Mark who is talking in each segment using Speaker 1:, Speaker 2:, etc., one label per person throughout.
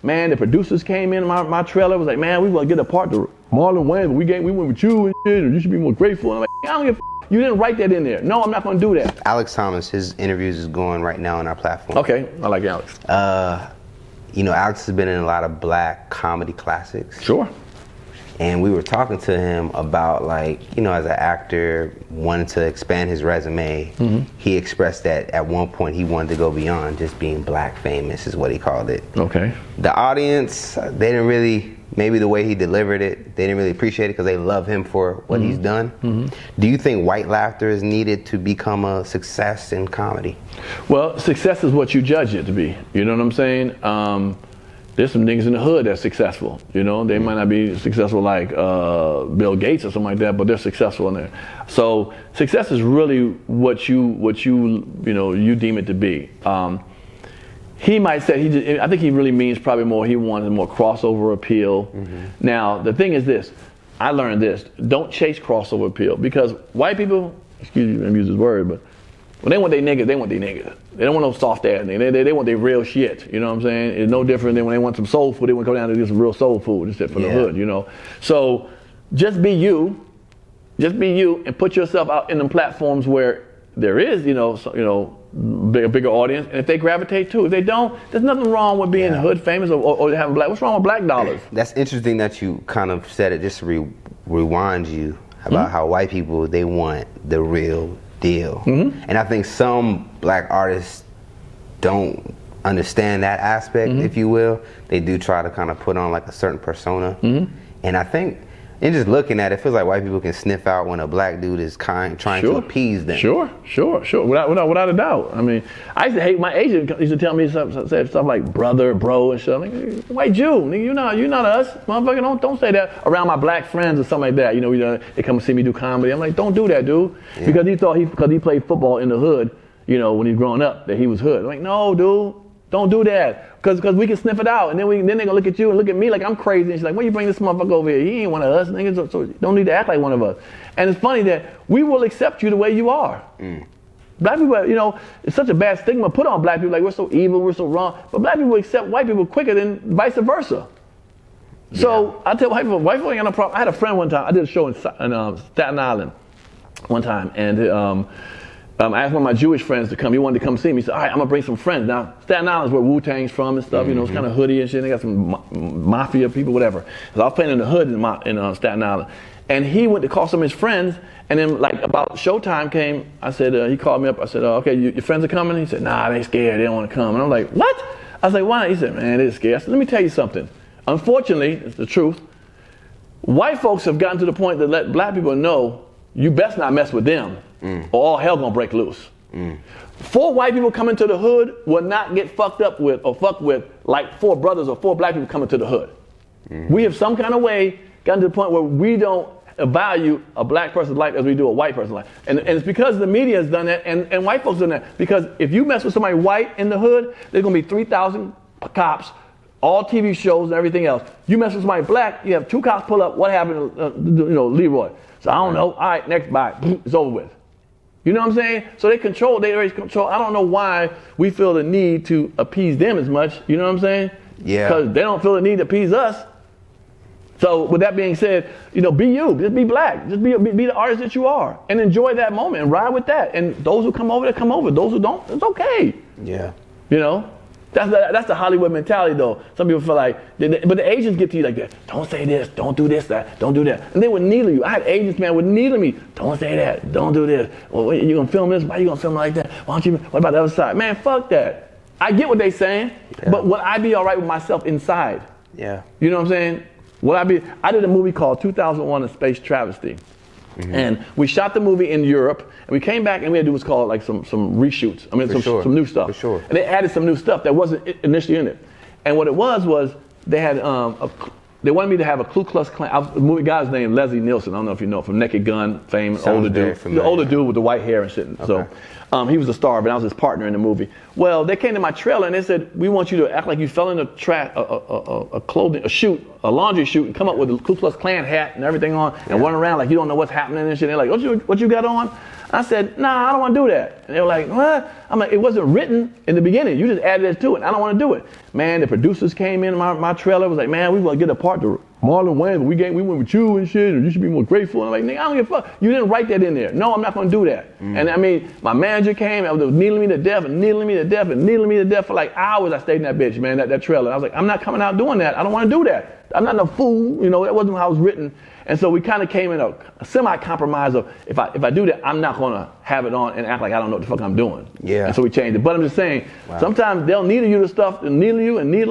Speaker 1: Man, the producers came in my trailer, was like, man, we want to get a part to Marlon Wayans, but we went with you and shit, and you should be more grateful. And I'm like, I don't give a you didn't write that in there. No, I'm not going to do that.
Speaker 2: Alex Thomas, his interviews is going right now on our platform.
Speaker 1: Okay, I like Alex.
Speaker 2: You know, Alex has been in a lot of black comedy classics.
Speaker 1: Sure.
Speaker 2: And we were talking to him about, like, you know, as an actor, wanting to expand his resume. He expressed that at one point he wanted to go beyond just being black famous, is what he called it.
Speaker 1: Okay.
Speaker 2: The audience, they didn't really, maybe the way he delivered it, they didn't really appreciate it because they love him for what he's done. Do you think white laughter is needed to become a success in comedy? Well,
Speaker 1: success is what you judge it to be. You know what I'm saying? There's some niggas in the hood that's successful. You know, they might not be successful like Bill Gates or something like that, but they're successful in there. So success is really what you deem it to be. He might say I think he really means probably more. He wanted more crossover appeal. Now the thing is this, I learned this: don't chase crossover appeal, because white people, excuse me, I'm using this word, but when they want their niggas, they want their niggas. They don't want no soft ass nigga. They want their real shit. You know what I'm saying? It's no different than when they want some soul food. They want to go down to get some real soul food instead for the hood. You know. So just be you. Just be you, and put yourself out in the platforms where there is, bigger audience. And if they gravitate to, if they don't, there's nothing wrong with being hood famous or having black. What's wrong with black dollars?
Speaker 2: That's interesting that you kind of said it, just to rewind you about how white people, they want the real deal. And I think some black artists don't understand that aspect, if you will. They do try to kind of put on like a certain persona. And I think in just looking at it, it feels like white people can sniff out when a black dude is trying to appease them. Sure.
Speaker 1: Without a doubt. I mean, I used to hate, my agent used to tell me stuff like brother, bro, and shit. I'm like, white Jew, nigga, you're not us. Motherfucker, don't say that around my black friends or something like that. You know, they come and see me do comedy. I'm like, don't do that, dude. Because he thought because he played football in the hood, you know, when he was growing up, that he was hood. I'm like, no, dude, don't do that. Because we can sniff it out, and then they're gonna look at you and look at me like I'm crazy. And she's like, "Why you bring this motherfucker over here? He ain't one of us, niggas. So you don't need to act like one of us." And it's funny that we will accept you the way you are. Black people, you know, it's such a bad stigma put on black people, like we're so evil, we're so wrong. But black people accept white people quicker than vice versa. So I tell white people ain't got no problem. I had a friend one time. I did a show in Staten Island one time, and I asked one of my Jewish friends to come. He wanted to come see me. He said, all right, I'm going to bring some friends. Now, Staten Island is where Wu-Tang's from and stuff. You know, it's kind of hoodie and shit. They got some mafia people, whatever. So I was playing in the hood in Staten Island. And he went to call some of his friends. And then, like, about showtime came, I said, he called me up. I said, okay, your friends are coming? He said, nah, they scared. They don't want to come. And I'm like, what? I was like, why? He said, man, they're scared. I said, let me tell you something. Unfortunately, it's the truth. White folks have gotten to the point that let black people know, you best not mess with them. Or all hell gonna break loose. 4 white people coming to the hood will not get fucked up with or fucked with like 4 brothers or 4 black people coming to the hood. We have some kind of way gotten to the point where we don't value a black person's life as we do a white person's life. And it's because the media has done that and white folks done that. Because if you mess with somebody white in the hood, there's gonna be 3,000 cops, all TV shows and everything else. You mess with somebody black, you have 2 cops pull up, what happened to Leroy? So I don't know, all right, next, bye, it's over with. You know what I'm saying? So they already control. I don't know why we feel the need to appease them as much. You know what I'm saying?
Speaker 2: Yeah.
Speaker 1: Because they don't feel the need to appease us. So with that being said, you know, be you. Just be black. Just be the artist that you are. And enjoy that moment and ride with that. And those who come over, they come over. Those who don't, it's okay.
Speaker 2: Yeah.
Speaker 1: You know? That's the Hollywood mentality, though. Some people feel like, but the agents get to you like that. Don't say this, don't do this, that, don't do that. And they would needle you. I had agents, man, would needle me. Don't say that, don't do this. Well, you gonna film this? Why you gonna film it like that? Why don't you? What about the other side? Man, fuck that. I get what they saying, but would I be all right with myself inside?
Speaker 2: Yeah.
Speaker 1: You know what I'm saying? I did a movie called 2001: A Space Travesty. And we shot the movie in Europe, and we came back and we had to do what's called like some reshoots. I mean, some new stuff.
Speaker 2: For sure.
Speaker 1: And they added some new stuff that wasn't initially in it. And what it was they had they wanted me to have a Ku Klux Klan. The movie guy's name Leslie Nielsen. I don't know if you know, from Naked Gun fame. Older dude, the older dude with the white hair and shit. Okay. So he was a star, but I was his partner in the movie. Well, they came to my trailer and they said, we want you to act like you fell in a laundry chute, and come up with a Ku Klux Klan hat and everything on, and run around like you don't know what's happening and shit. They're like, what you got on? I said, nah, I don't want to do that. And they were like, what? I'm like, it wasn't written in the beginning. You just added it to it. I don't want to do it. Man, the producers came in my trailer, was like, man, we want to get a part to Marlon Wayans, but we went with you and shit, and you should be more grateful. And I'm like, nigga, I don't give a fuck. You didn't write that in there. No, I'm not going to do that. And I mean, my manager came and was needling me to death and needling me to death and needling me to death for like hours. I stayed in that bitch, man, that trailer. I was like, I'm not coming out doing that. I don't want to do that. I'm not no fool. You know, that wasn't how it was written. And so we kind of came in a semi-compromise of if I do that, I'm not going to have it on and act like I don't know what the fuck I'm doing.
Speaker 2: Yeah.
Speaker 1: And so we changed it. But I'm just saying, sometimes they'll needle you to stuff and needle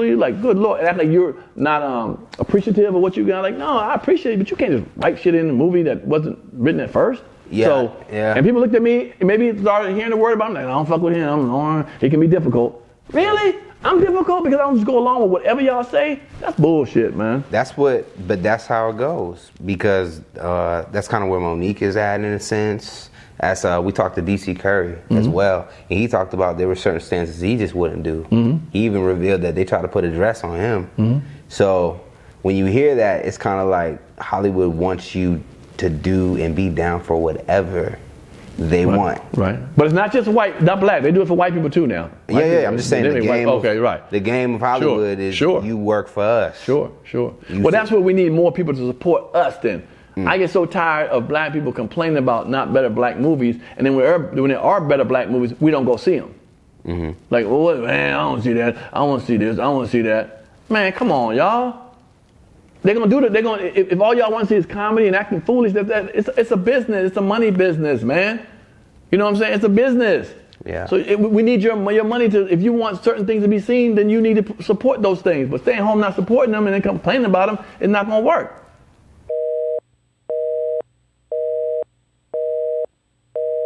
Speaker 1: you like, good Lord, and act like you're not appreciative of what you got. Like, no, I appreciate it, but you can't just write shit in the movie that wasn't written at first.
Speaker 2: Yeah.
Speaker 1: And people looked at me and maybe started hearing the word about him. Like, I don't fuck with him. He can be difficult. Really? I'm difficult because I don't just go along with whatever y'all say? That's bullshit, man.
Speaker 2: But that's how it goes. Because that's kind of where Monique is at in a sense. As we talked to DC Curry as well. And he talked about there were certain stances he just wouldn't do. He even revealed that they tried to put a dress on him. So when you hear that, it's kind of like Hollywood wants you to do and be down for whatever they want.
Speaker 1: Right. But it's not just white, not black. They do it for white people too now.
Speaker 2: Yeah. I'm just saying the game.
Speaker 1: Right.
Speaker 2: The game of Hollywood is you work for us.
Speaker 1: Sure. Well, that's what we need more people to support us then. I get so tired of black people complaining about not better black movies, and then when there are better black movies, we don't go see them. Like, well, man, I don't see that. I want to see this. I want to see that. Man, come on, y'all. They're gonna do that. They're gonna. If all y'all want to see is comedy and acting foolish, it's a business. It's a money business, man. You know what I'm saying? It's a business.
Speaker 2: Yeah.
Speaker 1: So we need your money to. If you want certain things to be seen, then you need to support those things. But staying home not supporting them and then complaining about them is not gonna work.